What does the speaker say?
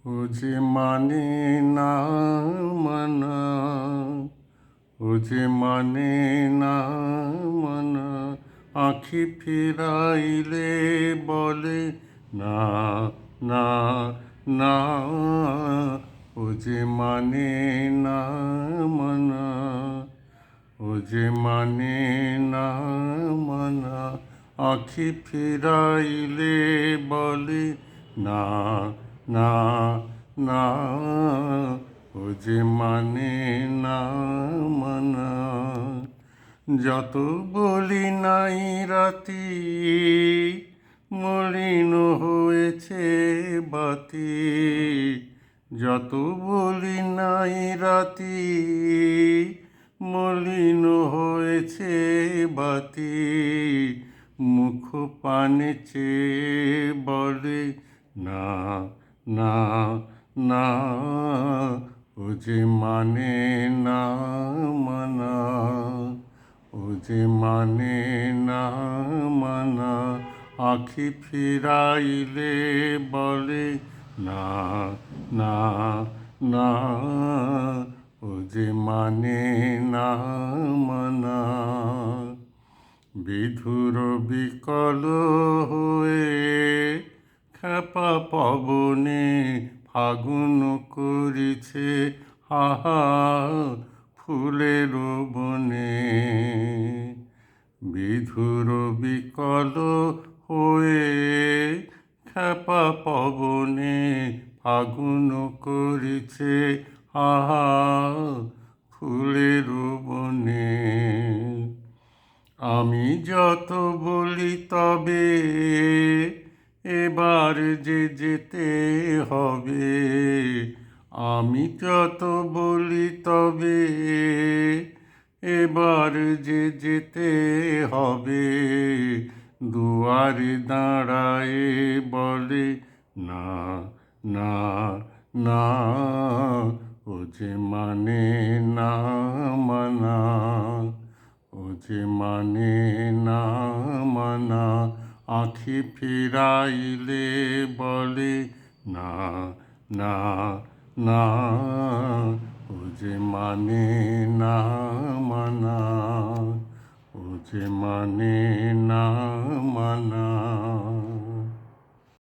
ও যে মানে না মানা, ও যে মানে না মানা, আঁখি ফিরাইলে বলে না না না। ও যে মানে না মানা, ও যে মানে না মানা, আঁখি ফিরাইলে বলে না না না। ও যে মানে না মানা, যত বলি নাই রাতি, মলিন হয়েছে বাতি। যত বলি নাই রাতি, মলিন হয়েছে বাতি। মুখ পানে চেয়ে বলে না না না। ও যে মানে না মানা, ও যে মানে না মানা, আঁখি ফিরাইলে বলে না না না। ও যে মানে না মানা, বিধুর বিকল হয়ে খেপা পবনে ফাগুন করিছে হাহা ফুলের বনে। বিধুর বিকল হয়ে খেপা পবনে ফাগুন করিছে হাহা ফুলের বনে। আমি যত বলি তবে এবার যে যেতে হবে। আমি যত বলি তবে এবার যে যেতে হবে। দুয়ারে দাঁড়ায়ে বলে না না না। ও যে মানে না মানা, ও যে মানে না মানা, আঁখি ফিরাইলে বলে না না না। ও যে মানে না মানা, ও যে মানে না মানা।